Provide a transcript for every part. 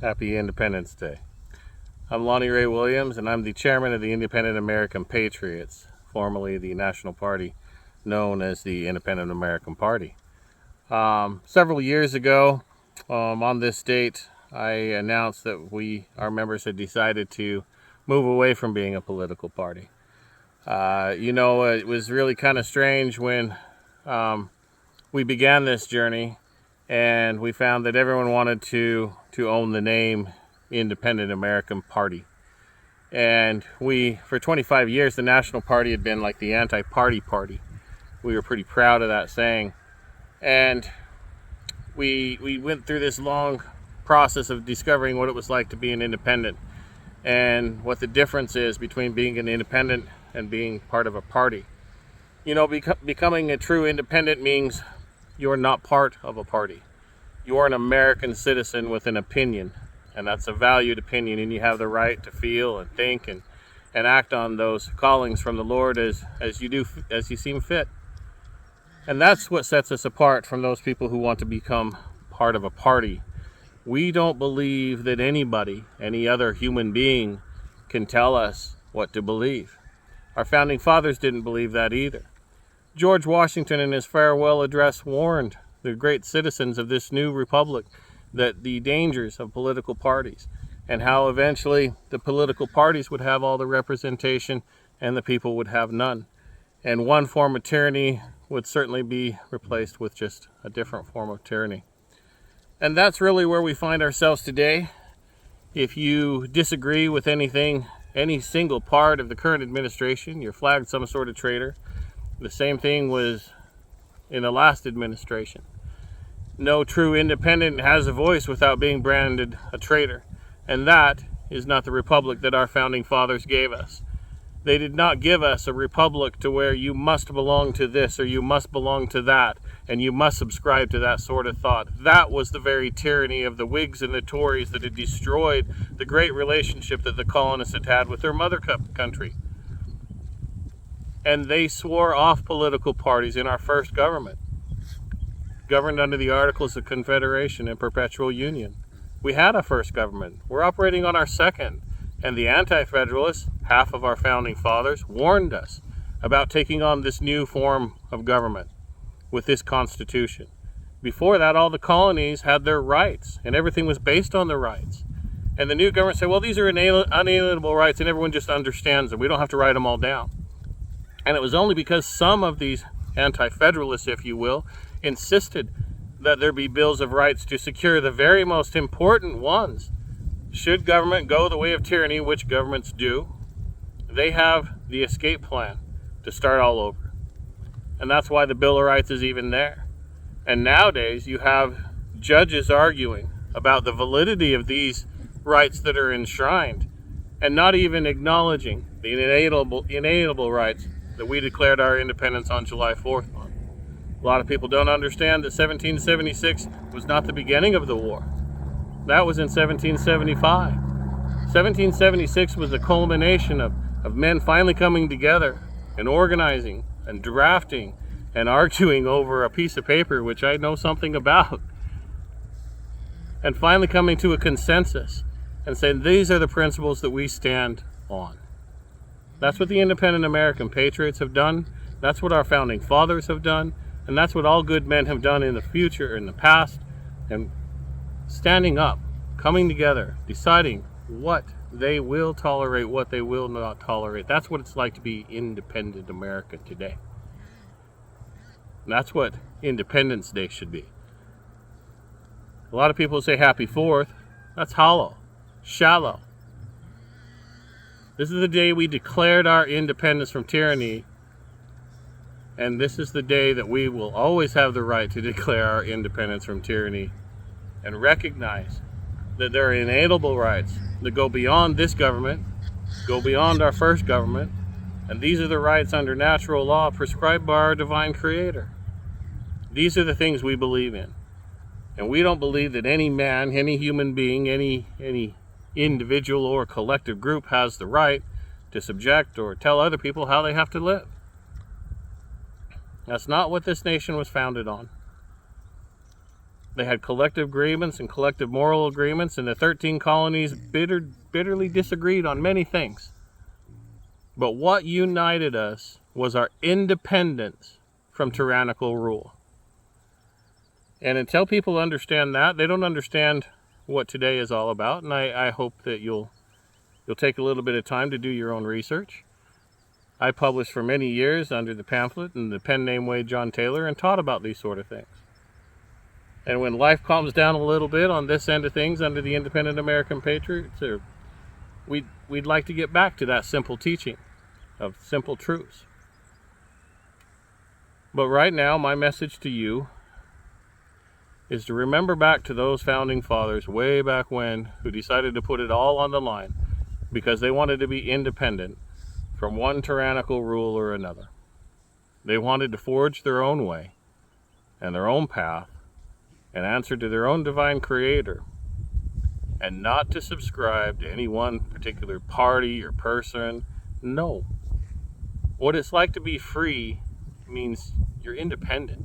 Happy Independence Day. I'm Lonnie Ray Williams, and I'm the chairman of the Independent American Patriots, formerly the National Party, known as the Independent American Party. Several years ago, on this date, I announced that our members had decided to move away from being a political party. It was really kind of strange when we began this journey, and we found that everyone wanted to own the name Independent American Party. And for 25 years, the National Party had been like the anti-party party. We were pretty proud of that saying. And we went through this long process of discovering what it was like to be an independent and what the difference is between being an independent and being part of a party. Becoming a true independent means you're not part of a party. You're an American citizen with an opinion, and that's a valued opinion, and you have the right to feel and think and act on those callings from the Lord as you seem fit. And that's what sets us apart from those people who want to become part of a party. We don't believe that any other human being, can tell us what to believe. Our founding fathers didn't believe that either. George Washington, in his farewell address, warned the great citizens of this new republic that the dangers of political parties and how eventually the political parties would have all the representation and the people would have none. And one form of tyranny would certainly be replaced with just a different form of tyranny. And that's really where we find ourselves today. If you disagree with anything, any single part of the current administration, you're flagged some sort of traitor. The same thing was in the last administration. No true independent has a voice without being branded a traitor. And that is not the republic that our founding fathers gave us. They did not give us a republic to where you must belong to this or you must belong to that and you must subscribe to that sort of thought. That was the very tyranny of the Whigs and the Tories that had destroyed the great relationship that the colonists had had with their mother country. And they swore off political parties in our first government, governed under the Articles of Confederation and Perpetual Union. We had a first government. We're operating on our second. And the Anti-Federalists, half of our founding fathers, warned us about taking on this new form of government with this Constitution. Before that, all the colonies had their rights, and everything was based on their rights. And the new government said, well, these are unalienable rights, and everyone just understands them. We don't have to write them all down. And it was only because some of these anti-federalists, if you will, insisted that there be bills of rights to secure the very most important ones. Should government go the way of tyranny, which governments do, they have the escape plan to start all over. And that's why the Bill of Rights is even there. And nowadays you have judges arguing about the validity of these rights that are enshrined and not even acknowledging the inalienable rights that we declared our independence on July 4th on. A lot of people don't understand that 1776 was not the beginning of the war. That was in 1775. 1776 was the culmination of men finally coming together and organizing and drafting and arguing over a piece of paper, which I know something about, and finally coming to a consensus and saying these are the principles that we stand on. That's what the Independent American Patriots have done. That's what our founding fathers have done. And that's what all good men have done in the future, in the past, and standing up, coming together, deciding what they will tolerate, what they will not tolerate. That's what it's like to be independent America today. And that's what Independence Day should be. A lot of people say Happy 4th. That's hollow, shallow. This is the day we declared our independence from tyranny, and this is the day that we will always have the right to declare our independence from tyranny and recognize that there are inalienable rights that go beyond this government, go beyond our first government, and these are the rights under natural law prescribed by our divine Creator. These are the things we believe in. And we don't believe that any man, any human being, any individual or collective group has the right to subject or tell other people how they have to live. That's not what this nation was founded on. They had collective agreements and collective moral agreements, and the 13 colonies bitterly disagreed on many things. But what united us was our independence from tyrannical rule. And until people understand that, they don't understand what today is all about. And I hope that you'll take a little bit of time to do your own research. I published for many years under the pamphlet and the pen name Wade John Taylor and taught about these sort of things. And when life calms down a little bit on this end of things under the Independent American Patriots, we'd like to get back to that simple teaching of simple truths. But right now, my message to you is to remember back to those founding fathers way back when who decided to put it all on the line because they wanted to be independent from one tyrannical rule or another. They wanted to forge their own way and their own path and answer to their own divine creator, and not to subscribe to any one particular party or person. No. What it's like to be free means you're independent.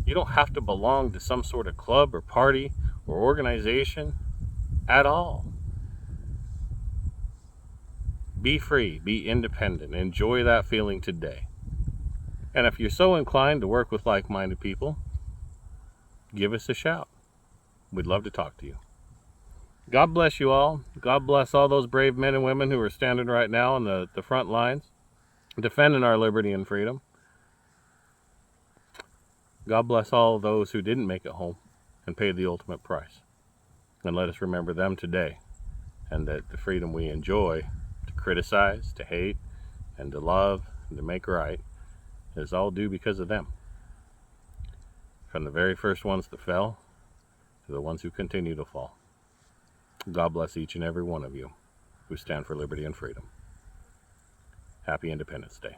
You don't have to belong to some sort of club or party or organization at all. Be free, be independent, enjoy that feeling today. And if you're so inclined to work with like-minded people, give us a shout. We'd love to talk to you. God bless you all. God bless all those brave men and women who are standing right now on the front lines, defending our liberty and freedom. God bless all those who didn't make it home and paid the ultimate price. And let us remember them today, and that the freedom we enjoy to criticize, to hate, and to love, and to make right is all due because of them. From the very first ones that fell to the ones who continue to fall. God bless each and every one of you who stand for liberty and freedom. Happy Independence Day.